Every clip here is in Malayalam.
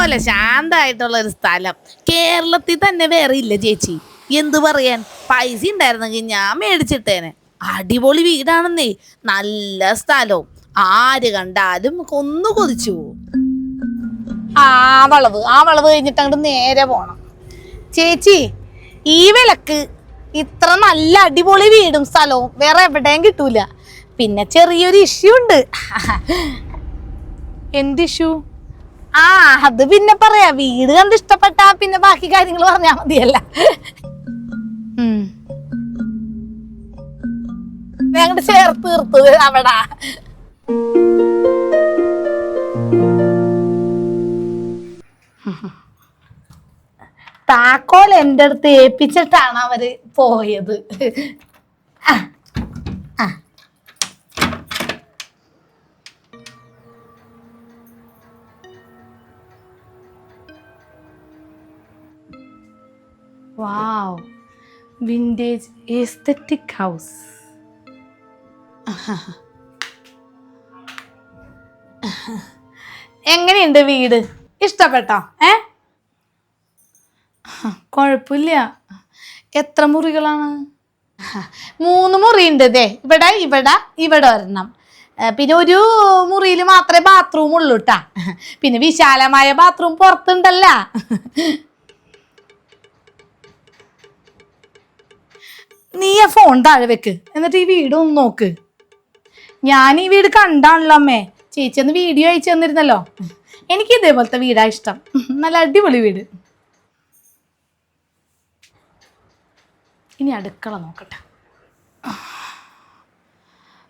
ഇതുപോലെ ശാന്തമായിട്ടുള്ള ഒരു സ്ഥലം കേരളത്തിൽ തന്നെ വേറെ ഇല്ല ചേച്ചി. എന്തു പറയാൻ, പൈസ ഉണ്ടായിരുന്നെങ്കിൽ ഞാൻ മേടിച്ചിട്ടേനെ. അടിപൊളി വീടാണെന്നേ, നല്ല സ്ഥലവും, ആര് കണ്ടാലും കൊന്നു കൊതിച്ചു പോവും. ആ വളവ് കഴിഞ്ഞിട്ട് അങ്ങോട്ട് നേരെ പോണം. ചേച്ചി, ഈ വിലക്ക് ഇത്ര നല്ല അടിപൊളി വീടും സ്ഥലവും വേറെ എവിടെയും കിട്ടൂല. പിന്നെ ചെറിയൊരു ഇഷ്യൂ ഉണ്ട്. എന്ത് ഇഷ്യൂ? അത് പിന്നെ പറയാ. വീട് കണ്ട് ഇഷ്ടപ്പെട്ടാ പിന്നെ ബാക്കി കാര്യങ്ങൾ പറഞ്ഞാ മതിയല്ല. ഞങ്ങടെ ചേർത്ത് തീർത്തത് അവിടെ. താക്കോൽ എൻ്റെ അടുത്ത് ഏൽപ്പിച്ചിട്ടാണ് അവര് പോയത്. വാവ്, വിന്റേജ് എസ്തെറ്റിക് ഹൗസ്. എങ്ങനെയുണ്ട് വീട്? ഇഷ്ടപ്പെട്ടോ? കുഴപ്പമില്ല. എത്ര മുറികളാണ്? 3 മുറിയുണ്ട്. ഇവിടെ ഒരെണ്ണം. പിന്നെ ഒരു മുറിയിൽ മാത്രമേ ബാത്റൂം ഉള്ളൂ ട്ടാ. പിന്നെ വിശാലമായ ബാത്റൂം പുറത്തുണ്ടല്ല. നീ ആ ഫോൺ താഴെ വെക്ക്, എന്നിട്ട് ഈ വീട് ഒന്ന് നോക്ക്. ഞാൻ ഈ വീട് കണ്ടാണല്ലോ അമ്മേ. ചേച്ചി ഒന്ന് വീഡിയോ അയച്ചു തന്നിരുന്നല്ലോ. എനിക്ക് ഇതേപോലത്തെ വീടാ ഇഷ്ടം. നല്ല അടിപൊളി വീട്. ഇനി അടുക്കള നോക്കട്ടെ.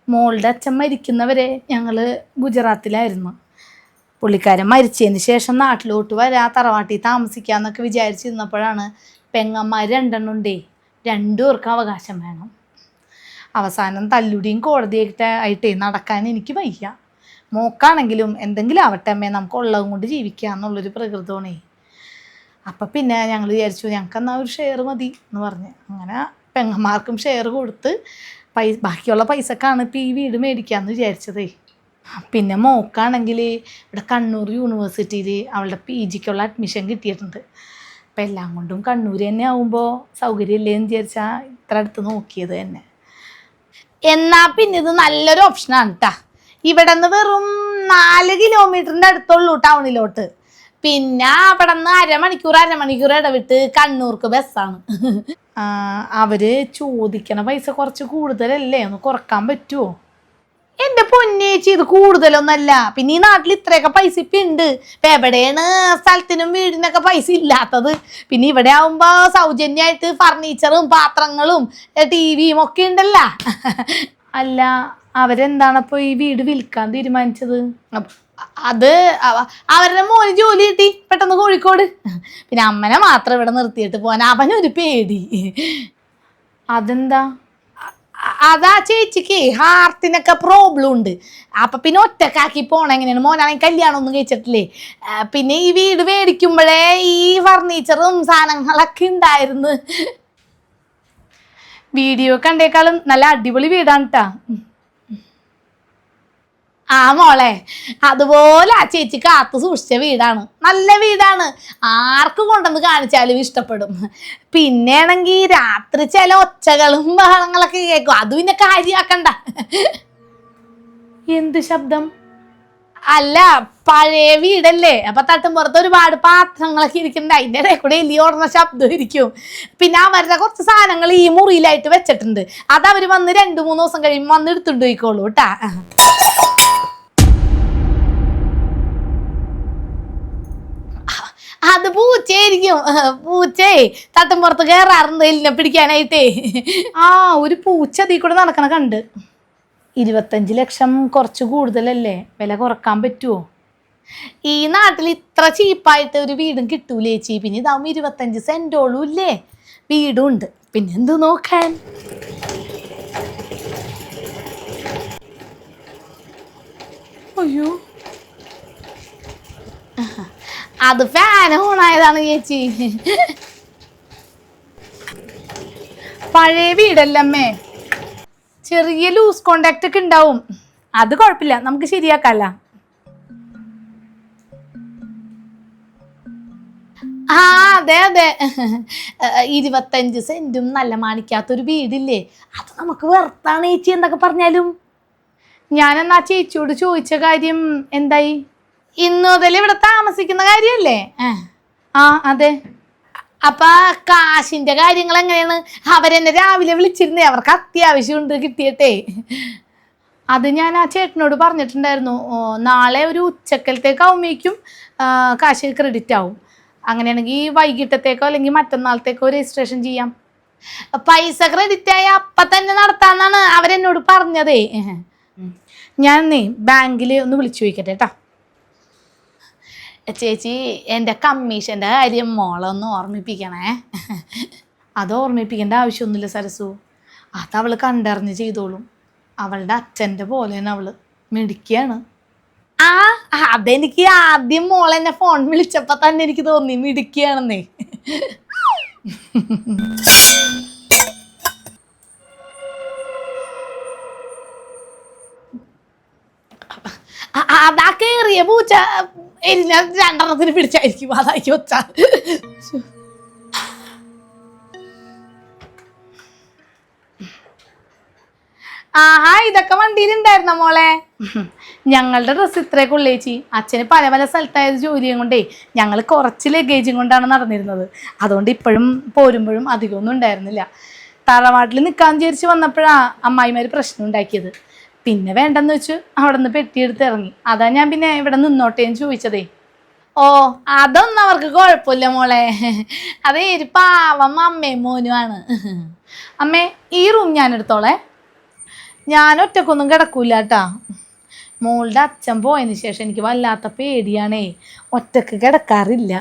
മോളുടെ അച്ഛൻ മരിക്കുന്നവരെ ഞങ്ങൾ ഗുജറാത്തിലായിരുന്നു. പുള്ളിക്കാരൻ മരിച്ചതിന് ശേഷം നാട്ടിലോട്ട് തറവാട്ടിൽ താമസിക്കാന്നൊക്കെ വിചാരിച്ചിരുന്നപ്പോഴാണ് പെങ്ങന്മാർ 2 ഉണ്ടേ. 2 പേർക്കും അവകാശം വേണം. അവസാനം തല്ലുടിയും കോടതിയായിട്ടേ നടക്കാൻ എനിക്ക് വയ്യ. മോക്കാണെങ്കിലും എന്തെങ്കിലും ആവട്ടെ അമ്മേ, നമുക്ക് ഉള്ളതും കൊണ്ട് ജീവിക്കുക എന്നുള്ളൊരു പ്രകൃതമാണേ. അപ്പം പിന്നെ ഞങ്ങൾ വിചാരിച്ചു ഞങ്ങൾക്കെന്നാൽ ഒരു ഷെയർ മതി എന്ന് പറഞ്ഞ് അങ്ങനെ പെങ്ങന്മാർക്കും ഷെയർ കൊടുത്ത് ബാക്കിയുള്ള പൈസക്കാണ് ഇപ്പം ഈ വീട് മേടിക്കാമെന്ന് വിചാരിച്ചതേ. പിന്നെ മോക്കാണെങ്കിൽ ഇവിടെ കണ്ണൂർ യൂണിവേഴ്സിറ്റിയിൽ അവളുടെ PGക്കുള്ള അഡ്മിഷൻ കിട്ടിയിട്ടുണ്ട്. അപ്പം എല്ലാം കൊണ്ടും കണ്ണൂർ തന്നെ ആവുമ്പോൾ സൗകര്യമില്ലേന്ന് വിചാരിച്ചാൽ ഇത്ര അടുത്ത് നോക്കിയത് തന്നെ. എന്നാ പിന്നെ ഇത് നല്ലൊരു ഓപ്ഷനാണ് കേട്ടാ. ഇവിടെ നിന്ന് വെറും 4 കിലോമീറ്ററിൻ്റെ അടുത്തുള്ളൂ ടൗണിലോട്ട്. പിന്നെ അവിടെ നിന്ന് അരമണിക്കൂർ ഇടവിട്ട് കണ്ണൂർക്ക് ബസ്സാണ്. അവര് ചോദിക്കണ പൈസ കുറച്ച് കൂടുതലല്ലേ, ഒന്ന് കുറക്കാൻ പറ്റുമോ? എൻ്റെ പൊന്നേച്ചി, ഇത് കൂടുതലൊന്നല്ല. പിന്നെ ഈ നാട്ടിൽ ഇത്രയൊക്കെ പൈസ ഇപ്പം ഉണ്ട്. ഇപ്പം എവിടെയാണ് സ്ഥലത്തിനും വീടിനൊക്കെ പൈസ ഇല്ലാത്തത്? പിന്നെ ഇവിടെ ആവുമ്പോൾ സൗജന്യമായിട്ട് ഫർണിച്ചറും പാത്രങ്ങളും TVയും ഒക്കെ ഉണ്ടല്ലോ. അല്ല, അവരെന്താണപ്പോൾ ഈ വീട് വിൽക്കാൻ തീരുമാനിച്ചത്? അത് അവരുടെ മോന് ജോലി കിട്ടി പെട്ടെന്ന് കോഴിക്കോട്. പിന്നെ അമ്മനെ മാത്രം ഇവിടെ നിർത്തിയിട്ട് പോകാൻ അവനൊരു പേടി. അതെന്താ? അതാ ചേച്ചിക്ക് ഹാർട്ടിനൊക്കെ പ്രോബ്ലം ഉണ്ട്. അപ്പം പിന്നെ ഒറ്റക്കാക്കി പോകണം എങ്ങനെയാണ്? മോനാണെങ്കിൽ കല്യാണം ഒന്നും കഴിച്ചിട്ടില്ലേ. പിന്നെ ഈ വീട് മേടിക്കുമ്പോഴേ ഈ ഫർണിച്ചറും സാധനങ്ങളൊക്കെ ഉണ്ടായിരുന്നു. വീഡിയോ കണ്ടേക്കാളും നല്ല അടിപൊളി വീടാണ് കേട്ടാ. മോളെ, അതുപോലെ ആ ചേച്ചി കാത്തു സൂക്ഷിച്ച വീടാണ്. നല്ല വീടാണ്. ആർക്ക് കൊണ്ടുവന്ന് കാണിച്ചാലും ഇഷ്ടപ്പെടും. പിന്നെ ആണെങ്കിൽ രാത്രി ചില ഒച്ചകളും ബഹളങ്ങളൊക്കെ കേൾക്കും. അത് പിന്നെ കാര്യമാക്കണ്ട. എന്ത് ശബ്ദം? അല്ല, പഴയ വീടല്ലേ, അപ്പൊ തട്ടുമ്പുറത്ത് ഒരുപാട് പാത്രങ്ങളൊക്കെ ഇരിക്കുന്നുണ്ട്. അതിൻ്റെ ഇടയിൽ കൂടെ എലി ഓടുന്ന ശബ്ദം ഇരിക്കും. പിന്നെ അവരുടെ കുറച്ച് സാധനങ്ങൾ ഈ മുറിയിലായിട്ട് വെച്ചിട്ടുണ്ട്. അതവര് വന്ന് 2-3 ദിവസം കഴിയുമ്പോൾ വന്ന് എടുത്തുകൊണ്ട് പോയിക്കോളൂ കേട്ടാ. അത് പൂച്ചയായിരിക്കും. പൂച്ചേ തട്ടുമ്പുറത്ത് കയറാറുണ്ട് എലിനെ പിടിക്കാനായിട്ടേ. ഒരു പൂച്ച അതിൽ കൂടെ നടക്കണ കണ്ട്. 25 ലക്ഷം കുറച്ച് കൂടുതലല്ലേ? വില കുറക്കാൻ പറ്റുമോ? ഈ നാട്ടിൽ ഇത്ര ചീപ്പായിട്ട് ഒരു വീടും കിട്ടൂലേ ചേച്ചി. പിന്നെ ഇതാവുമ്പോൾ 25 സെന്റോളും ഇല്ലേ, വീടും ഉണ്ട്. പിന്നെ എന്ത് നോക്കാൻ? അയ്യോ, അത് ഫാൻ ഓണായതാണ് ചേച്ചി. പഴയ വീടല്ലമ്മേ, ചെറിയ ലൂസ് കോണ്ടാക്ട് ഒക്കെ ഉണ്ടാവും. അത് കുഴപ്പമില്ല, നമുക്ക് ശരിയാക്കാല്ല. ആ അതെ അതെ 25 സെന്റും നല്ല മാണിക്കാത്തൊരു വീടില്ലേ, അത് നമുക്ക് വെറുത്താണ് ചേച്ചി എന്തൊക്കെ പറഞ്ഞാലും. ഞാനെന്നാ ചേച്ചിയോട് ചോദിച്ച കാര്യം എന്തായി? ഇന്നു മുതൽ ഇവിടെ താമസിക്കുന്ന കാര്യല്ലേ? ആ അതെ. അപ്പൊ കാശിന്റെ കാര്യങ്ങൾ എങ്ങനെയാണ്? അവരെന്നെ രാവിലെ വിളിച്ചിരുന്നേ, അവർക്ക് അത്യാവശ്യമുണ്ട് കിട്ടിയിട്ടേ. അത് ഞാൻ ആ ചേട്ടനോട് പറഞ്ഞിട്ടുണ്ടായിരുന്നു. നാളെ ഒരു ഉച്ചക്കലത്തേക്ക് ആവുമ്പോഴേക്കും കാശ് ക്രെഡിറ്റ് ആവും. അങ്ങനെയാണെങ്കിൽ വൈകിട്ടത്തേക്കോ അല്ലെങ്കിൽ മറ്റന്നാളത്തേക്കോ രജിസ്ട്രേഷൻ ചെയ്യാം. പൈസ ക്രെഡിറ്റ് ആയ അപ്പം തന്നെ നടത്താമെന്നാണ് അവരെന്നോട് പറഞ്ഞതേ. ഞാനേ ബാങ്കിൽ ഒന്ന് വിളിച്ചു ചോദിക്കട്ടെ കേട്ടോ. ചേച്ചി, എൻ്റെ കമ്മീഷൻ്റെ കാര്യം മോളൊന്ന് ഓർമ്മിപ്പിക്കണേ. അത് ഓർമ്മിപ്പിക്കേണ്ട ആവശ്യമൊന്നുമില്ല സരസു, അതവൾ കണ്ടറിഞ്ഞ് ചെയ്തോളും. അവളുടെ അച്ഛൻ്റെ പോലെയാണ് അവള്, മിടുക്കിയാണ്. ആ അതെനിക്ക് ആദ്യം മോളെന്നെ ഫോൺ വിളിച്ചപ്പോൾ തന്നെ എനിക്ക് തോന്നി മിടുക്കിയാണെന്നേ. അതാ കേറിയ പൂച്ച എരിഞ്ഞ 2 പിടിച്ചായിരിക്കും, അതാക്കി ഒച്ച. ആഹാ, ഇതൊക്കെ വണ്ടിയിലുണ്ടായിരുന്ന മോളെ? ഞങ്ങളുടെ ഡ്രസ്സ് ഇത്രയൊക്കെ ഉള്ളേച്ചി. അച്ഛന് പല പല സ്ഥലത്തായത് ജോലിയും കൊണ്ടേ ഞങ്ങൾ കുറച്ച് ലഗേജും കൊണ്ടാണ് നടന്നിരുന്നത്. അതുകൊണ്ട് ഇപ്പോഴും പോരുമ്പോഴും അധികമൊന്നും ഉണ്ടായിരുന്നില്ല. തറവാട്ടിൽ നിൽക്കാൻ വിചാരിച്ച് വന്നപ്പോഴാണ് അമ്മായിമാർ പ്രശ്നം ഉണ്ടാക്കിയത്. പിന്നെ വേണ്ടെന്ന് വെച്ച് അവിടെ നിന്ന് പെട്ടിയെടുത്ത് ഇറങ്ങി. അതാ ഞാൻ പിന്നെ ഇവിടെ നിന്നോട്ടേന്ന് ചോദിച്ചതേ. ഓ, അതൊന്നും അവർക്ക് കുഴപ്പമില്ല മോളെ. അതേ ഒരു പാവം അമ്മയും മോനുമാണ്. അമ്മേ, ഈ റൂം ഞാൻ എടുത്തോളേ. ഞാൻ ഒറ്റക്കൊന്നും കിടക്കൂല കേട്ടാ. മോളുടെ അച്ഛൻ പോയതിന് ശേഷം എനിക്ക് വല്ലാത്ത പേടിയാണേ, ഒറ്റക്ക് കിടക്കാറില്ല.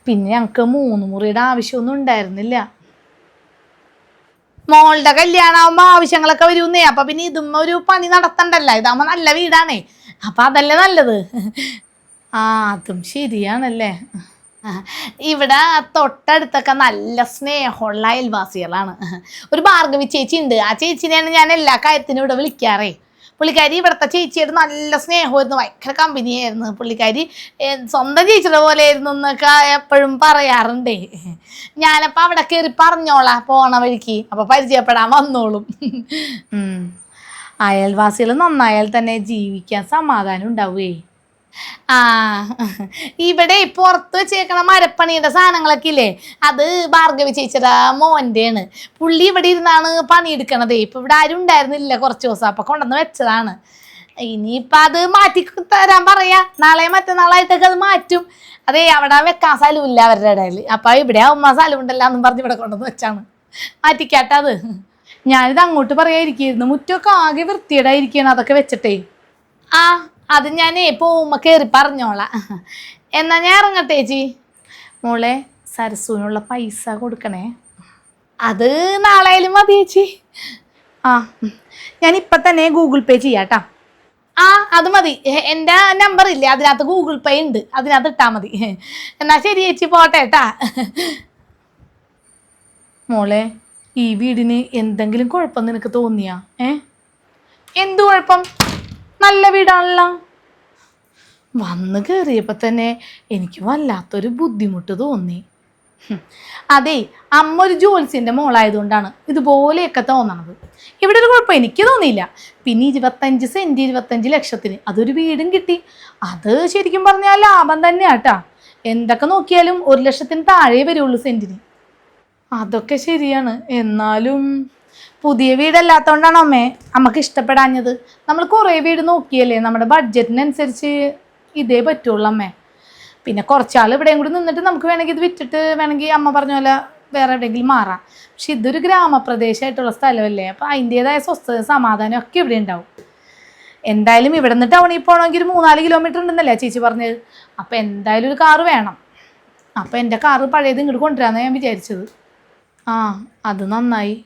പിന്നെ ഞങ്ങൾക്ക് 3 മുറിയുടെ ആവശ്യമൊന്നും ഉണ്ടായിരുന്നില്ല. മോളുടെ കല്യാണമാകുമ്പോൾ ആവശ്യങ്ങളൊക്കെ വരുന്നേ, അപ്പൊ പിന്നെ ഇതും ഒരു പണി നടത്തണ്ടല്ലോ. ഇതാകുമ്പോൾ നല്ല വീടാണേ, അപ്പൊ അതല്ലേ നല്ലത്. ആ അതും ശരിയാണല്ലേ. ഇവിടെ തൊട്ടടുത്തൊക്കെ നല്ല സ്നേഹമുള്ള അയൽവാസികളാണ്. ഒരു ഭാർഗവി ചേച്ചി ഉണ്ട്. ആ ചേച്ചിനെയാണ് ഞാൻ എല്ലാ കാര്യത്തിനും ഇവിടെ വിളിക്കാറേ. പുള്ളിക്കാരി ഇവിടുത്തെ ചേച്ചിയായിട്ട് നല്ല സ്നേഹമായിരുന്നു, ഭയങ്കര കമ്പനിയായിരുന്നു. പുള്ളിക്കാരി സ്വന്തം ചേച്ചിയുടെ പോലെ ആയിരുന്നു എന്നൊക്കെ എപ്പോഴും പറയാറുണ്ടേ. ഞാനപ്പോൾ അവിടെ കയറി പറഞ്ഞോളാം പോണ വഴിക്ക്, അപ്പോൾ പരിചയപ്പെടാൻ വന്നോളും. അയൽവാസികൾ നന്നായാൽ തന്നെ ജീവിക്കാൻ സമാധാനം ഉണ്ടാവുകയെ. ആ ഇവിടെ പുറത്ത് വെച്ചേക്കണ മരപ്പണിയുടെ സാധനങ്ങളൊക്കെ ഇല്ലേ, അത് ഭാർഗവി ചേച്ചിയുടെ മോൻ്റെയാണ്. പുള്ളി ഇവിടെ ഇരുന്നാണ് പണിയെടുക്കണതേ. ഇപ്പം ഇവിടെ ആരും ഉണ്ടായിരുന്നില്ല കുറച്ച് ദിവസം, അപ്പം കൊണ്ടുവന്ന് വെച്ചതാണ്. ഇനിയിപ്പം അത് മാറ്റി തരാൻ പറയാ, നാളെ മറ്റന്നാളായിട്ടൊക്കെ അത് മാറ്റും. അതേ അവിടെ വെക്കാൻ സ്ഥലമില്ല അവരുടെ ഇടയിൽ. അപ്പം ഇവിടെ ആവുമ്പോൾ സ്ഥലമുണ്ടല്ലോ എന്നും പറഞ്ഞ് ഇവിടെ കൊണ്ടുവന്ന് വെച്ചാണ്. മാറ്റിക്കാട്ടത്. ഞാനിത് അങ്ങോട്ട് പറയാതിരിക്കുന്നു, മുറ്റമൊക്കെ ആകെ വൃത്തിയേടായിരിക്കണം അതൊക്കെ വെച്ചിട്ടേ. ആ അത് ഞാനേ പോകുമ്പോൾ കയറി പറഞ്ഞോളാം. എന്നാ ഞാൻ ഇറങ്ങട്ടെ ചേച്ചി. മോളെ, സരസുവിനുള്ള പൈസ കൊടുക്കണേ. അത് നാളെയായാലും മതി ചേച്ചി. ആ ഞാനിപ്പം തന്നെ ഗൂഗിൾ പേ ചെയ്യാട്ടാ. ആ അത് മതി, എൻ്റെ നമ്പർ ഇല്ലേ അതിനകത്ത് ഗൂഗിൾ പേ ഉണ്ട്, അതിനകത്ത് ഇട്ടാൽ മതി. എന്നാ ശരി ചേച്ചി, പോട്ടെ കേട്ടാ. മോളെ, ഈ വീടിന് എന്തെങ്കിലും കുഴപ്പം നിനക്ക് തോന്നിയാ? എന്തു കുഴപ്പം? നല്ല വീടാണല്ലോ. വന്ന് കയറിയപ്പോൾ തന്നെ എനിക്ക് വല്ലാത്തൊരു ബുദ്ധിമുട്ട് തോന്നി. അതെ, അമ്മ ഒരു ജോത്സ്യൻ്റെ മോളായതുകൊണ്ടാണ് ഇതുപോലെയൊക്കെ തോന്നണത്. ഇവിടെ ഒരു കുഴപ്പം എനിക്ക് തോന്നിയില്ല. പിന്നെ 25 സെൻറ്റ് 25 ലക്ഷത്തിന് അതൊരു വീടും കിട്ടി. അത് ശരിക്കും പറഞ്ഞാൽ ലാഭം തന്നെയാട്ടാ. എന്തൊക്കെ നോക്കിയാലും 1 ലക്ഷത്തിന് താഴെ വരുള്ളൂ സെൻറ്റിന്. അതൊക്കെ ശരിയാണ്. എന്നാലും പുതിയ വീടല്ലാത്തതുകൊണ്ടാണ് അമ്മക്ക് ഇഷ്ടപ്പെടാഞ്ഞത്. നമ്മൾ കുറേ വീട് നോക്കിയല്ലേ, നമ്മുടെ ബഡ്ജറ്റിനനുസരിച്ച് ഇതേ പറ്റുള്ളൂ അമ്മേ. പിന്നെ കുറച്ചാൾ ഇവിടെയും കൂടി നിന്നിട്ട് നമുക്ക് വേണമെങ്കിൽ ഇത് വിറ്റിട്ട് വേണമെങ്കിൽ അമ്മ പറഞ്ഞ പോലെ വേറെ എവിടെയെങ്കിലും മാറാം. പക്ഷെ ഇതൊരു ഗ്രാമപ്രദേശമായിട്ടുള്ള സ്ഥലമല്ലേ, അപ്പോൾ അതിൻ്റേതായ സ്വസ്ഥത സമാധാനം ഒക്കെ ഇവിടെ ഉണ്ടാവും. എന്തായാലും ഇവിടെ നിന്ന് ടൗണിൽ പോകണമെങ്കിൽ ഒരു 3-4 കിലോമീറ്റർ ഉണ്ടെന്നല്ലേ ചേച്ചി പറഞ്ഞത്. അപ്പോൾ എന്തായാലും ഒരു കാറ് വേണം. അപ്പോൾ എൻ്റെ കാറ് പഴയത് ഇങ്ങോട്ട് കൊണ്ടുവരാമെന്നാണ് ഞാൻ വിചാരിച്ചത്. ആ അത് നന്നായി.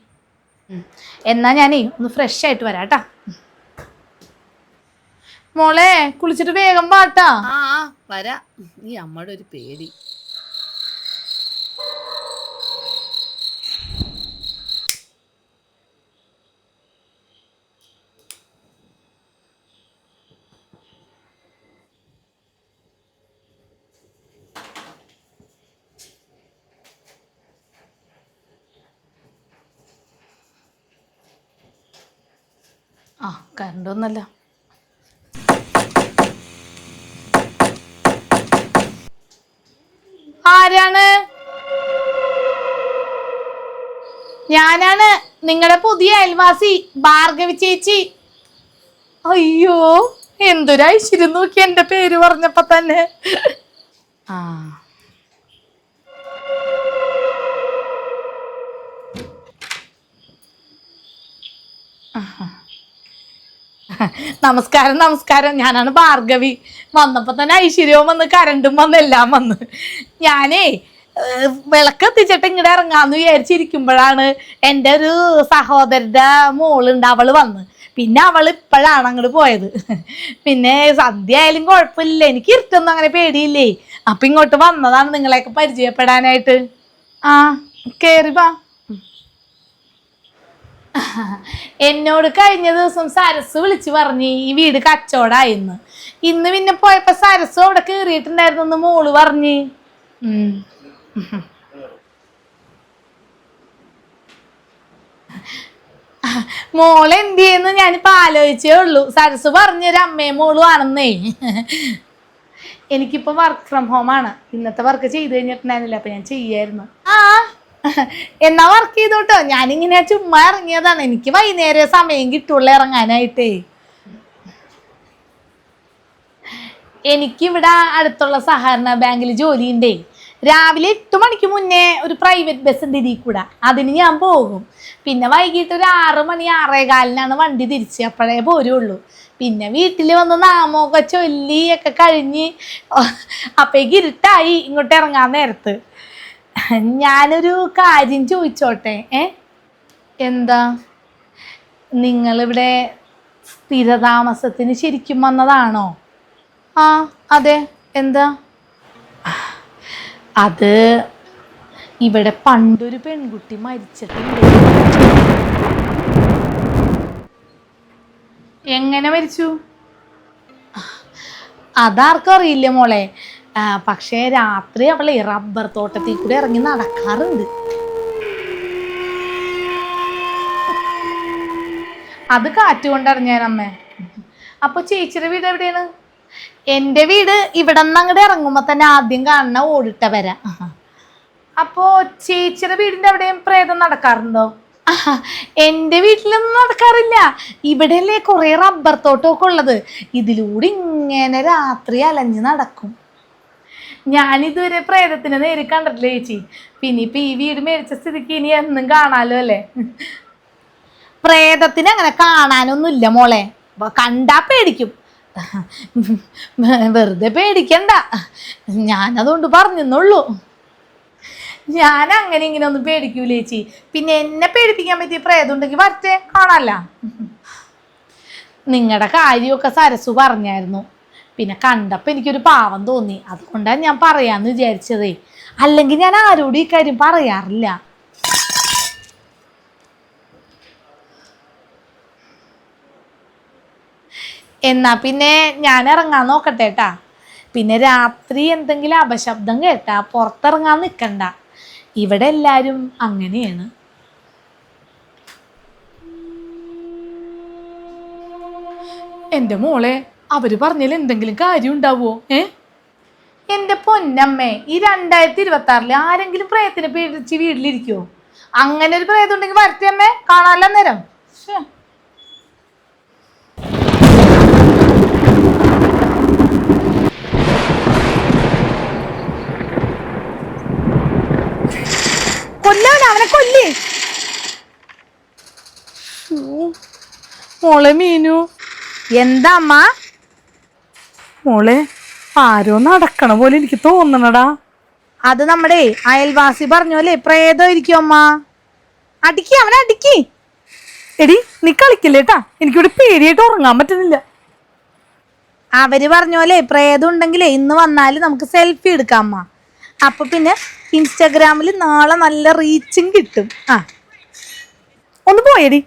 എന്നാ ഞാനേ ഒന്ന് ഫ്രഷ് ആയിട്ട് വരാം കേട്ടാ. മോളെ, കുളിച്ചിട്ട് വേഗം പാട്ടാ. ആ വരാ. ഈ അമ്മയുടെ ഒരു പേടി. ആ കറണ്ട് ഒന്നല്ല. ആരാണ്? ഞാനാണ്, നിങ്ങളുടെ പുതിയ അയൽവാസി ഭാർഗവി ചേച്ചി. അയ്യോ, എന്തൊരു ഐശ്വര്യം നോക്കി എന്റെ പേര് പറഞ്ഞപ്പോ തന്നെ. ആ നമസ്കാരം നമസ്കാരം, ഞാനാണ് ഭാർഗവി. വന്നപ്പോ തന്നെ ഐശ്വര്യവും വന്ന് കരണ്ടും വന്ന് എല്ലാം വന്ന്. ഞാനേ വിളക്ക് എത്തിച്ചിട്ട് ഇങ്ങോട്ട് ഇറങ്ങാന്ന് വിചാരിച്ചിരിക്കുമ്പോഴാണ് എൻ്റെ ഒരു സഹോദരന്റെ മോളുണ്ട്, അവള് വന്ന്. പിന്നെ അവൾ ഇപ്പോഴാണ് അങ്ങോട്ട് പോയത്. പിന്നെ സന്ധ്യ ആയാലും കുഴപ്പമില്ല, എനിക്ക് ഇരുട്ടൊന്നും അങ്ങനെ പേടിയില്ലേ. അപ്പൊ ഇങ്ങോട്ട് വന്നതാണ് നിങ്ങളെയൊക്കെ പരിചയപ്പെടാനായിട്ട്. ആ കേറി വാ. എന്നോട് കഴിഞ്ഞ ദിവസം സരസ് വിളിച്ചു പറഞ്ഞ് ഈ വീട് കച്ചവടായിന്ന്. ഇന്ന് പിന്നെ പോയപ്പോ സരസ് അവിടെ കേറിയിട്ടുണ്ടായിരുന്നു മോള് പറഞ്ഞ്. മോള് എന്ത് ചെയ്യുന്നു ഞാനിപ്പോ ആലോചിച്ചേ ഉള്ളൂ. സരസ് പറഞ്ഞൊരു അമ്മയും മോളും ആണെന്നേ. എനിക്കിപ്പോ വർക്ക് ഫ്രം ഹോം ആണ്. ഇന്നത്തെ വർക്ക് ചെയ്ത് കഴിഞ്ഞിട്ടുണ്ടായിരുന്നില്ല, അപ്പൊ ഞാൻ ചെയ്യായിരുന്നു. ആ എന്നാ വർക്ക് ചെയ്തോട്ടോ, ഞാനിങ്ങനെ ചുമ്മാ ഇറങ്ങിയതാണ്. എനിക്ക് വൈകുന്നേരം സമയം കിട്ടുള്ളൂ ഇറങ്ങാനായിട്ടേ. എനിക്കിവിടെ അടുത്തുള്ള സഹകരണ ബാങ്കിൽ ജോലിയുണ്ടേ. രാവിലെ 8 മണിക്ക് മുന്നേ ഒരു പ്രൈവറ്റ് ബസ് ഉണ്ട് ഇതിൽ കൂടെ, അതിന് ഞാൻ പോകും. പിന്നെ വൈകിട്ട് ഒരു 6 മണി 6:15 വണ്ടി തിരിച്ച്, അപ്പോഴേ പോരുള്ളൂ. പിന്നെ വീട്ടിൽ വന്ന് നാമമൊക്കെ ചൊല്ലി ഒക്കെ കഴിഞ്ഞ് അപ്പേക്ക് ഇരുട്ടായി ഇങ്ങോട്ട് ഇറങ്ങാൻ നേരത്ത്. ഞാനൊരു കാര്യം ചോദിച്ചോട്ടെ? എന്താ? നിങ്ങളിവിടെ സ്ഥിരതാമസത്തിന് ശരിക്കും വന്നതാണോ? ആ അതെ. എന്താ? അത് ഇവിടെ പണ്ടൊരു പെൺകുട്ടി മരിച്ചിട്ടുണ്ട്. എങ്ങനെ മരിച്ചു? അതാർക്കും അറിയില്ല മോളെ. പക്ഷേ രാത്രി അവളെ റബ്ബർ തോട്ടത്തിൽ കൂടെ ഇറങ്ങി നടക്കാറുണ്ട്. അത് കാറ്റുകൊണ്ടറിഞ്ഞാനമ്മേ. അപ്പൊ ചേച്ചിയുടെ വീട് എവിടെയാണ്? എൻ്റെ വീട് ഇവിടെ നിന്ന് അങ്ങോട്ട് ഇറങ്ങുമ്പോ തന്നെ ആദ്യം കാണുന്ന ഓടിട്ട വര. അപ്പോ ചേച്ചിയുടെ വീടിന്റെ എവിടെയും പ്രേതം നടക്കാറുണ്ടോ? എൻ്റെ വീട്ടിലൊന്നും നടക്കാറില്ല. ഇവിടെയല്ലേ കുറെ റബ്ബർ തോട്ടമൊക്കെ ഉള്ളത്. ഇതിലൂടെ ഇങ്ങനെ രാത്രി അലഞ്ഞ് നടക്കും. ഞാനിതുവരെ പ്രേതത്തിനെ നേരിൽ കണ്ടിട്ടില്ല ചേച്ചി. പിന്നെ ഇപ്പൊ ഈ വീട് മേടിച്ച സ്ഥിതിക്ക് ഇനി എന്നും കാണാലോ അല്ലേ? പ്രേതത്തിന് അങ്ങനെ കാണാനൊന്നുമില്ല മോളെ. കണ്ടാ പേടിക്കും. വെറുതെ പേടിക്കണ്ട, ഞാനതുകൊണ്ട് പറഞ്ഞെന്നുള്ളൂ. ഞാൻ അങ്ങനെ ഇങ്ങനെ ഒന്നും പേടിക്കൂല ചേച്ചി. പിന്നെ എന്നെ പേടിപ്പിക്കാൻ പറ്റിയ പ്രേതം ഉണ്ടെങ്കിൽ വരട്ടെ, കാണാല്ല. നിങ്ങളുടെ കാര്യമൊക്കെ സരസു പറഞ്ഞായിരുന്നു. പിന്നെ കണ്ടപ്പോൾ എനിക്കൊരു പാവം തോന്നി, അതുകൊണ്ടാണ് ഞാൻ പറയാന്ന് വിചാരിച്ചതേ. അല്ലെങ്കിൽ ഞാൻ ആരോടും ഈ കാര്യം പറയാറില്ല. എന്നാ പിന്നെ ഞാൻ ഇറങ്ങാൻ നോക്കട്ടെ ട്ടാ. പിന്നെ രാത്രി എന്തെങ്കിലും അപശബ്ദം കേട്ടാ പുറത്തിറങ്ങാൻ നിൽക്കണ്ട. ഇവിടെ എല്ലാരും അങ്ങനെയാണ്. എൻ്റെ മോളെ, അവര് പറഞ്ഞാൽ എന്തെങ്കിലും കാര്യം ഉണ്ടാവോ? എൻ്റെ പൊന്നമ്മേ, ഈ 2026 ആരെങ്കിലും പ്രേതത്തിനെ പേടിച്ച് വീട്ടിലിരിക്കുവോ? അങ്ങനെ ഒരു പ്രേതം ഉണ്ടെങ്കിൽ വരട്ടെ അമ്മേ, കാണാല്ലോ നേരം. കൊല്ലവന, അവനെ കൊല്ലേ. മോളെ മീനു. എന്താ അമ്മ? മോളെ, ആരോ നടക്കണ പോലെ എനിക്ക് തോന്നണടാ. അത് നമ്മുടെ അയൽവാസി പറഞ്ഞോലെ പ്രേതമായിരിക്കും അമ്മ. അടിക്കി, അവനെ അടിക്കി. എടി നീ കളിക്കില്ലേട്ടാ, എനിക്കിവിടെ പേടിയായിട്ട് ഉറങ്ങാൻ പറ്റുന്നില്ല. അവര് പറഞ്ഞോലെ പ്രേതം ഉണ്ടെങ്കിലേ ഇന്ന് വന്നാല് നമുക്ക് സെൽഫി എടുക്കാം അമ്മ. അപ്പൊ പിന്നെ ഇൻസ്റ്റാഗ്രാമിൽ നാളെ നല്ല റീച്ചും കിട്ടും. ഒന്ന് പോയടി.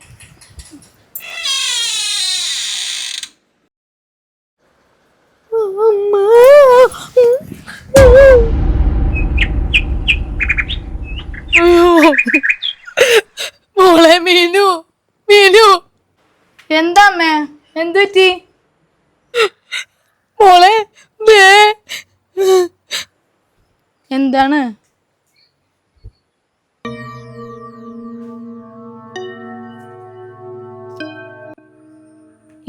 മോളെ മീനു, മീനു എന്താ അമ്മേ, എന്തു പറ്റി? മോളെ ദേ. എന്താണ്?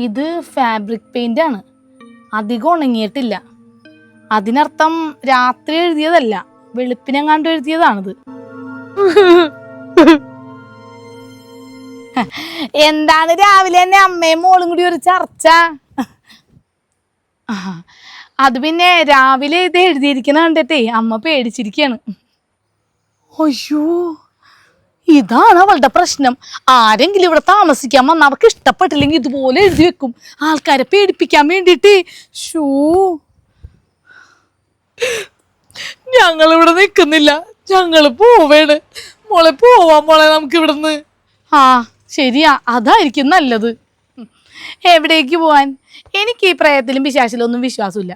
ഇത് ഫാബ്രിക് പെയിന്റ് ആണ്, അധികം ഉണങ്ങിയിട്ടില്ല. അതിനർത്ഥം രാത്രി എഴുതിയതല്ല, വെളുപ്പിനെങ്ങാണ്ട് എഴുതിയതാണിത്. എന്താണ് രാവിലെ തന്നെ അമ്മയും മോളും കൂടി ഒരു ചർച്ച? അത് പിന്നെ രാവിലെ ഇത് എഴുതിയിരിക്കുന്ന കണ്ടിട്ടേ അമ്മ പേടിച്ചിരിക്കാണ്. അയ്യോ, ഇതാണ് അവളുടെ പ്രശ്നം. ആരെങ്കിലും ഇവിടെ താമസിക്കാൻ വന്നാൽ അവർക്ക് ഇഷ്ടപ്പെട്ടില്ലെങ്കിൽ ഇതുപോലെ എഴുതി വെക്കും, ആൾക്കാരെ പേടിപ്പിക്കാൻ വേണ്ടിട്ട്. ഷൂ, ഞങ്ങളിവിടെ നിൽക്കുന്നില്ല, ഞങ്ങള് പോവേണ്. മോളെ പോവാം മോളെ, നമുക്ക് ഇവിടുന്ന്. ആ ശരിയാ, അതായിരിക്കും നല്ലത്. എവിടേക്ക് പോവാൻ? എനിക്ക് ഈ പ്രയത്തിലും പിശാചിലും ഒന്നും വിശ്വാസമില്ല.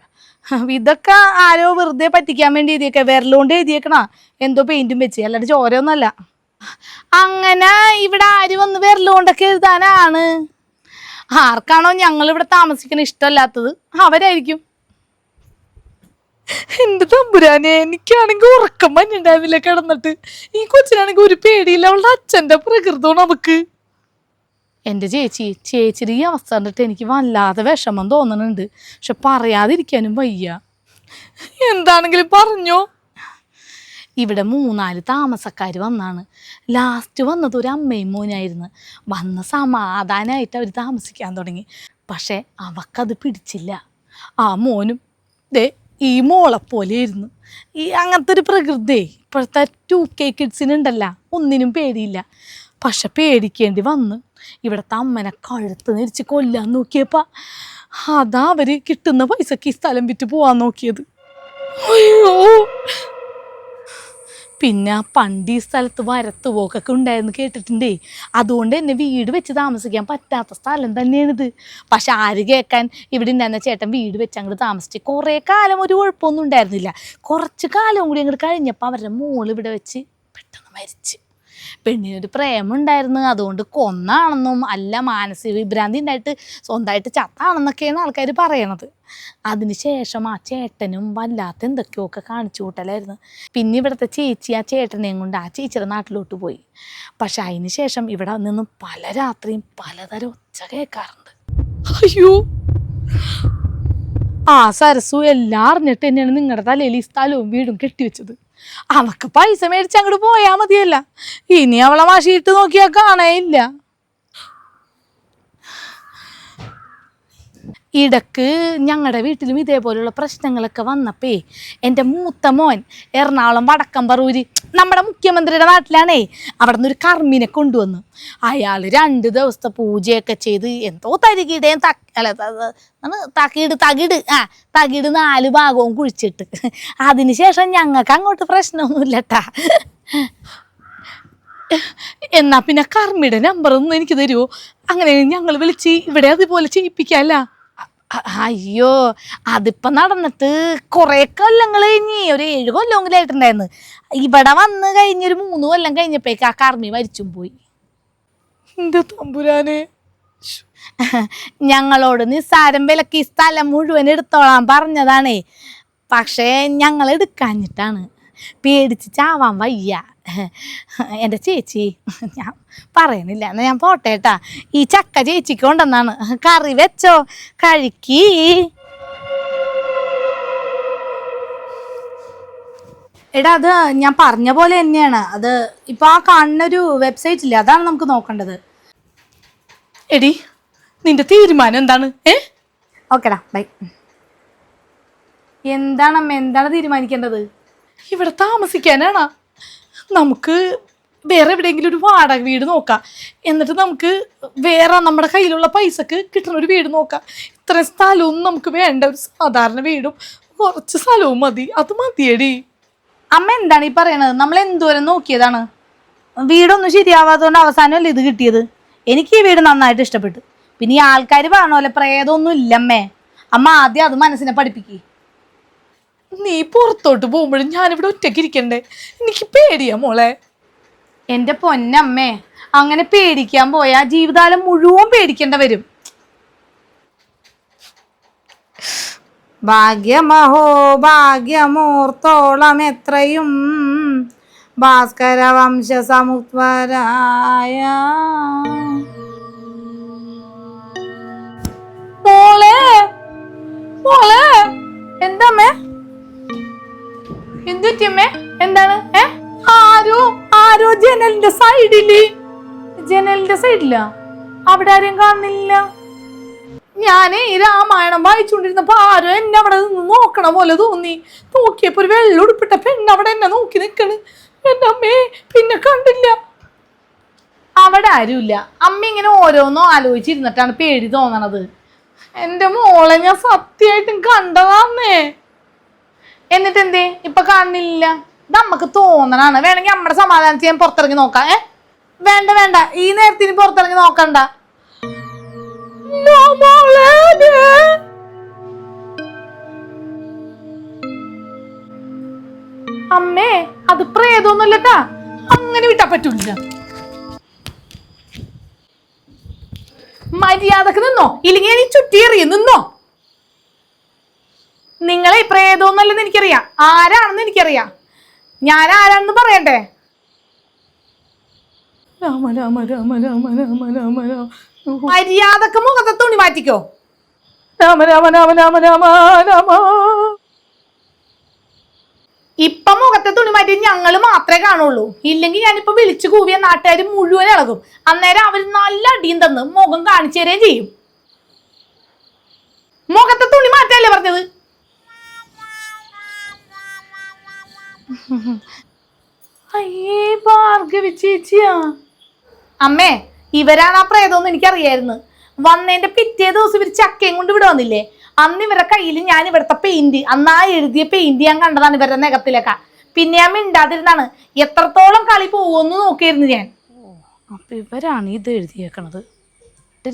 ഇതൊക്കെ ആരോ വെറുതെ പറ്റിക്കാൻ വേണ്ടി എഴുതിയേക്ക, വിരലുകൊണ്ട് എഴുതിയേക്കണ എന്തോ പെയിന്റും വെച്ച്, അല്ലാണ്ട് ചോരയൊന്നുമല്ല. അങ്ങനെ ഇവിടെ ആര് വന്ന് വിരലുകൊണ്ടൊക്കെ എഴുതാനാണ്? ആർക്കാണോ ഞങ്ങൾ ഇവിടെ താമസിക്കണ ഇഷ്ടമല്ലാത്തത് അവരായിരിക്കും. എന്റെ തമ്പുരാനെ, എനിക്കാണെങ്കിൽ ഉറക്കം മഞ്ഞുണ്ടാവില്ല കിടന്നിട്ട്. ഈ കൊച്ചിനാണെങ്കിൽ ഒരു പേടിയില്ല, അവളുടെ അച്ഛന്റെ പ്രകൃതമാണ് നമുക്ക്. എൻ്റെ ചേച്ചിയുടെ ഈ അവസ്ഥ കണ്ടിട്ട് എനിക്ക് വല്ലാതെ വിഷമം തോന്നുന്നുണ്ട്. പക്ഷെ പറയാതിരിക്കാനും വയ്യ. എന്താണെങ്കിലും പറഞ്ഞോ. ഇവിടെ 3-4 താമസക്കാർ വന്നാണ്. ലാസ്റ്റ് വന്നത് ഒരു അമ്മയും മോനായിരുന്നു. വന്ന സമാധാനമായിട്ട് അവർ താമസിക്കാൻ തുടങ്ങി. പക്ഷെ അവക്കത് പിടിച്ചില്ല. ആ മോനും ദേ ഈ മോളെപ്പോലെയായിരുന്നു. ഈ അങ്ങനത്തെ ഒരു പ്രകൃതി ഇപ്പോഴത്തെ 2K കിഡ്സിനുണ്ടല്ല, ഒന്നിനും പേടിയില്ല. പക്ഷെ പേടിക്കേണ്ടി വന്ന് ഇവിടുത്തെ അമ്മനെ കഴുത്ത് നെരിച്ച് കൊല്ലാൻ നോക്കിയപ്പോൾ അതാ അവർ കിട്ടുന്ന പൈസക്ക് ഈ സ്ഥലം വിറ്റ് പോവാൻ നോക്കിയത്. അയ്യോ, പിന്നെ പണ്ട് ഈ സ്ഥലത്ത് വരത്തുപോക്കൊക്കെ ഉണ്ടായിരുന്നു കേട്ടിട്ടുണ്ടേ. അതുകൊണ്ട് തന്നെ വീട് വെച്ച് താമസിക്കാൻ പറ്റാത്ത സ്ഥലം തന്നെയാണിത്. പക്ഷെ ആര് കേൾക്കാൻ, ഇവിടെ ഉണ്ടായിരുന്ന ചേട്ടൻ വീട് വെച്ച് അങ്ങോട്ട് താമസിച്ച് കുറേ കാലം ഒരു കുഴപ്പമൊന്നും ഉണ്ടായിരുന്നില്ല. കുറച്ച് കാലം കൂടി അങ്ങോട്ട് കഴിഞ്ഞപ്പോൾ അവരുടെ മോള് ഇവിടെ വെച്ച് പെട്ടെന്ന് മരിച്ച്. പെണ്ണിനൊരു പ്രേമുണ്ടായിരുന്നു, അതുകൊണ്ട് കൊന്നാണെന്നും അല്ല മാനസിക വിഭ്രാന്തി ഉണ്ടായിട്ട് സ്വന്തമായിട്ട് ചത്താണെന്നൊക്കെയാണ് ആൾക്കാർ പറയണത്. അതിനുശേഷം ആ ചേട്ടനും വല്ലാത്ത എന്തൊക്കെയൊക്കെ കാണിച്ചു കൂട്ടലായിരുന്നു. പിന്നെ ഇവിടുത്തെ ചേച്ചി ആ ചേട്ടനെയും കൊണ്ട് ആ ചേച്ചിയുടെ നാട്ടിലോട്ട് പോയി. പക്ഷെ അതിന് ശേഷം ഇവിടെ നിന്ന് പല രാത്രിയും പലതരം ഒച്ച കേൾക്കാറുണ്ട്. അയ്യോ, ആ സരസു എല്ലാം അറിഞ്ഞിട്ട് തന്നെയാണ് നിങ്ങളുടെ തലയിൽ ഈ സ്ഥലവും വീടും കെട്ടിവെച്ചത്. അവക്ക് പൈസ മേടിച്ച് അങ്ങോട്ട് പോയാ മതിയല്ല, ഇനി അവളെ വാശിയിട്ട് നോക്കിയാൽ കാണേയില്ല. ഇടക്ക് ഞങ്ങളുടെ വീട്ടിലും ഇതേപോലെയുള്ള പ്രശ്നങ്ങളൊക്കെ വന്നപ്പേ എൻ്റെ മൂത്ത മോൻ എറണാകുളം വടക്കമ്പറൂര് നമ്മുടെ മുഖ്യമന്ത്രിയുടെ നാട്ടിലാണേ, അവിടെ നിന്നൊരു കർമ്മിനെ കൊണ്ടുവന്നു. അയാൾ 2 ദിവസത്തെ പൂജയൊക്കെ ചെയ്ത് എന്തോ തകിട് 4 ഭാഗവും കുഴിച്ചിട്ട്. അതിനുശേഷം ഞങ്ങൾക്ക് അങ്ങോട്ട് പ്രശ്നമൊന്നുമില്ലട്ടാ. എന്നാ പിന്നെ കർമ്മിയുടെ നമ്പറൊന്നും എനിക്ക് തരുമോ? അങ്ങനെ ഞങ്ങൾ വിളിച്ച് ഇവിടെ അതുപോലെ ചെയ്യിപ്പിക്കാല്ല. അയ്യോ, അതിപ്പം നടന്നിട്ട് കുറേ കൊല്ലങ്ങൾ കഴിഞ്ഞ് ഒരു 7 കൊല്ലമെങ്കിലും ആയിട്ടുണ്ടായിരുന്നു. ഇവിടെ വന്ന് കഴിഞ്ഞൊരു 3 കൊല്ലം കഴിഞ്ഞപ്പോഴേക്ക് ആ കർമ്മി മരിച്ചും പോയി. എന്റെ തമ്പുരാനെ, ഞങ്ങളോട് നിസ്സാരം വിലക്ക് ഈ സ്ഥലം മുഴുവൻ എടുത്തോളാൻ പറഞ്ഞതാണേ. പക്ഷേ ഞങ്ങൾ എടുക്കാഞ്ഞിട്ടാണ്, പേടിച്ച് ചാവാൻ വയ്യ. എൻ്റെ ചേച്ചി, ഞാൻ പറയണില്ല, എന്നാൽ ഞാൻ പോട്ടേട്ടാ. ഈ ചക്ക ചേച്ചിക്ക് കൊണ്ടെന്നാണ്, കറി വെച്ചോ, കഴിക്കീ. എടാ, അത് ഞാൻ പറഞ്ഞ പോലെ തന്നെയാണ്. അത് ഇപ്പം ആ കാണുന്നൊരു വെബ്സൈറ്റ് ഇല്ലേ, അതാണ് നമുക്ക് നോക്കേണ്ടത്. എടി നിന്റെ തീരുമാനം എന്താണ്? ഓക്കെടാ, ബൈ. എന്താണ് തീരുമാനിക്കേണ്ടത്? ഇവിടെ താമസിക്കാനാണോ? നമുക്ക് വേറെ എവിടെയെങ്കിലും ഒരു വാടക വീട് നോക്കാം. എന്നിട്ട് നമുക്ക് വേറെ നമ്മുടെ കയ്യിലുള്ള പൈസക്ക് കിട്ടുന്ന ഒരു വീട് നോക്കാം. ഇത്രയും സ്ഥലവും നമുക്ക് വേണ്ട, ഒരു സാധാരണ വീടും കുറച്ച് സ്ഥലവും മതി, അത് മതിയടി. അമ്മ എന്താണ് ഈ പറയണത്? നമ്മൾ എന്തോരം നോക്കിയതാണ്, വീടൊന്നും ശരിയാവാത്തതുകൊണ്ട് അവസാനമല്ലേ ഇത് കിട്ടിയത്. എനിക്ക് ഈ വീട് നന്നായിട്ട് ഇഷ്ടപ്പെട്ടു. പിന്നെ ഈ ആൾക്കാർ പറഞ്ഞ പോലെ പ്രേതമൊന്നും ഇല്ലമ്മേ. അമ്മ ആദ്യം അത് മനസ്സിനെ പഠിപ്പിക്കേ. നീ പുറത്തോട്ട് പോകുമ്പോഴും ഞാനിവിടെ ഒറ്റയ്ക്ക് ഇരിക്കണ്ടേ? എനിക്ക് പേടിയാ മോളെ. എൻ്റെ പൊന്നമ്മേ, അങ്ങനെ പേടിക്കാൻ പോയാൽ ജീവിതകാലം മുഴുവൻ പേടിക്കേണ്ട വരും. ഭാഗ്യമഹോ ഭാഗ്യമോർത്തോളം എത്രയും ഭാസ്കര വംശ സമുദ്വരായ. മോളെ മോളെ എന്താമ്മേ? എന്തുറ്റമ്മേ? എന്താണ്? ആരോ ആരോ ജനലിന്റെ സൈഡില്ല. അവിടെ ആരെയും കാണുന്നില്ല. ഞാനേ ഈ രാമായണം വായിച്ചുകൊണ്ടിരുന്നപ്പോ ആരോ എന്നെ അവിടെ നിന്ന് നോക്കണ പോലെ തോന്നി. നോക്കിയപ്പോ ഒരു വെള്ളം ഉടുപ്പിട്ട പെണ്ണ് അവിടെ എന്നെ നോക്കി നിക്കണ്. എന്റെ അമ്മേ, പിന്നെ കണ്ടില്ല. അവിടെ ആരുമില്ല. അമ്മ ഇങ്ങനെ ഓരോന്നോ ആലോചിച്ചിരുന്നിട്ടാണ് പേടി തോന്നണത്. എന്റെ മോളെ ഞാൻ സത്യമായിട്ടും കണ്ടതാന്നേ. എന്നിട്ട് എന്തേ ഇപ്പൊ കാണുന്നില്ല? നമുക്ക് തോന്നണാണ്. വേണമെങ്കിൽ നമ്മുടെ സമാധാനത്തിൽ ഞാൻ പുറത്തിറങ്ങി നോക്കാം. വേണ്ട വേണ്ട, ഈ നേരത്തിന് പുറത്തിറങ്ങി നോക്കണ്ട. അമ്മേ, അത് പ്രേതൊന്നുമല്ലട്ടാ. അങ്ങനെ വിട്ടാ പറ്റൂല. മര്യാദക്ക് നിന്നോ, ഇല്ലെങ്കിൽ നീ ചുറ്റിയെറിയ. നിന്നോ. നിങ്ങളെ പ്രേതൊന്നുമല്ലെന്ന് എനിക്കറിയാം. ആരാണെന്ന് എനിക്കറിയാം. ഞാൻ ആരാണെന്ന് പറയട്ടെ? രാമ രാമ രാമ രാമ രാമ രാമ രാമ. മര്യാദക്ക് മുഖത്തെ തുണി മാറ്റിക്കോ. രാമ രാമ രാമ രാമ രാമ രാമ. ഇപ്പൊ മുഖത്തെ തുണി മാറ്റി ഞങ്ങള് മാത്രമേ കാണുള്ളൂ. ഇല്ലെങ്കിൽ ഞാനിപ്പോ വിളിച്ചു കൂവിയ നാട്ടുകാർ മുഴുവൻ ഇളകും. അന്നേരം അവര് നല്ല അടിയും തന്ന് മുഖം കാണിച്ചു തരുകയും ചെയ്യും. മുഖത്തെ തുണി മാറ്റല്ലേ പറഞ്ഞത്? അയ്യേ, ഭാർഗവി ചേച്ചിയാ. അമ്മേ, ഇവരാണ് ആ പ്രേതമെന്ന് എനിക്കറിയായിരുന്നു. വന്നതിന്റെ പിറ്റേ ദിവസം ഇവര് ചക്കയും കൊണ്ട് ഇവിടെ വന്നില്ലേ? അന്ന് ഇവരുടെ കയ്യിൽ ഞാൻ ഇവിടുത്തെ പെയിന്റ്, അന്ന് ആ എഴുതിയ പെയിന്റ് ഞാൻ കണ്ടതാണ് ഇവരുടെ നഖത്തിലേക്കാ. പിന്നെ ഞാൻ മിണ്ടാതിരുന്നാണ്. എത്രത്തോളം കളി പോകുമെന്ന് നോക്കിയിരുന്നു ഞാൻ. അപ്പൊ ഇവരാണ് ഇത് എഴുതിയേക്കണത്.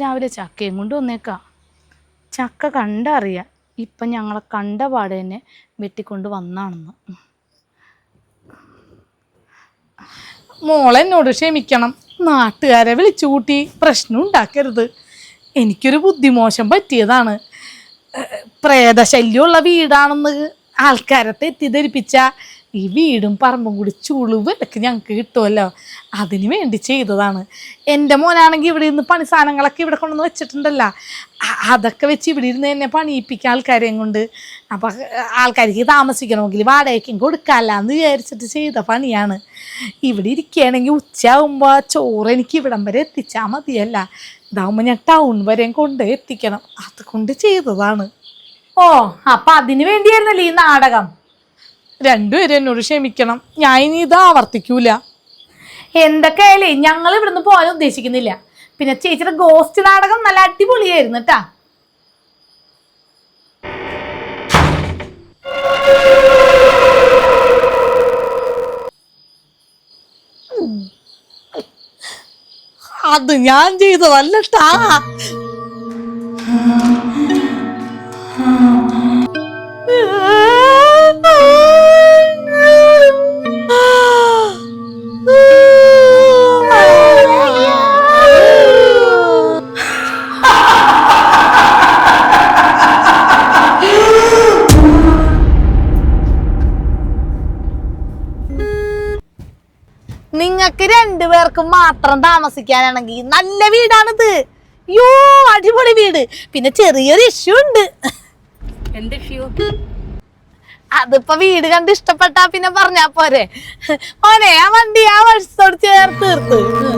രാവിലെ ചക്കയും കൊണ്ട് വന്നേക്കാം. ചക്ക കണ്ടറിയാം. ഇപ്പം ഞങ്ങളെ കണ്ട പാടെ തന്നെ വെട്ടിക്കൊണ്ട് വന്നാണെന്ന്. മോളെന്നോട് ക്ഷമിക്കണം. നാട്ടുകാരെ വിളിച്ചു കൂട്ടി പ്രശ്നം ഉണ്ടാക്കരുത്. എനിക്കൊരു ബുദ്ധിമോശം പറ്റിയതാണ്. പ്രേതശല്യമുള്ള വീടാണെന്ന് ആൾക്കാരെ തെറ്റിദ്ധരിപ്പിച്ച ഈ വീടും പറമ്പും കൂടി ചുളുവിലക്ക് ഞങ്ങൾക്ക് കിട്ടുമല്ലോ, അതിന് വേണ്ടി ചെയ്തതാണ്. എൻ്റെ മോനാണെങ്കിൽ ഇവിടെ ഇരുന്ന് പണി സാധനങ്ങളൊക്കെ ഇവിടെ കൊണ്ടുവന്ന് വെച്ചിട്ടുണ്ടല്ലോ, അതൊക്കെ വെച്ച് ഇവിടെ ഇരുന്ന് എന്നെ പണിയിപ്പിക്കുക ആൾക്കാരെയും കൊണ്ട്. അപ്പം ആൾക്കാർക്ക് താമസിക്കണമെങ്കിൽ വാടകയ്ക്കും കൊടുക്കാമല്ലാന്ന് വിചാരിച്ചിട്ട് ചെയ്ത പണിയാണ്. ഇവിടെ ഇരിക്കുകയാണെങ്കിൽ ഉച്ചയാകുമ്പോൾ ചോറ് എനിക്ക് ഇവിടം വരെ എത്തിച്ചാൽ മതിയല്ല. ഇതാകുമ്പോൾ ഞാൻ ടൗൺ വരെയും കൊണ്ട് എത്തിക്കണം. അതുകൊണ്ട് ചെയ്തതാണ്. ഓ, അപ്പം അതിന് വേണ്ടിയായിരുന്നല്ലേ ഈ നാടകം? രണ്ടുപേരും എന്നോട് ക്ഷമിക്കണം. ഞാൻ ഇനി ഇത് ആവർത്തിക്കൂല. എന്തൊക്കെയായാലേ ഞങ്ങൾ ഇവിടുന്ന് പോകാൻ ഉദ്ദേശിക്കുന്നില്ല. പിന്നെ ചേച്ചിയുടെ ഗോസ്റ്റ് നാടകം നല്ല അടിപൊളിയായിരുന്നു കേട്ടാ. അത് ഞാൻ ചെയ്തതല്ലട്ടാ. നിങ്ങൾക്ക് രണ്ടുപേർക്കും മാത്രം താമസിക്കാനാണെങ്കിൽ നല്ല വീടാണിത്. യോ, അടിപൊളി വീട്. പിന്നെ ചെറിയൊരു ഇഷ്യൂ ഉണ്ട്. എന്ത് ഇഷ്യൂ? അതിപ്പോ വീട് കണ്ട് ഇഷ്ടപ്പെട്ടാ പിന്നെ പറഞ്ഞാ പോരെ. ഓനെ ആ വണ്ടി ആ വർഷത്തോട് ചേർത്ത് തീർത്ത്.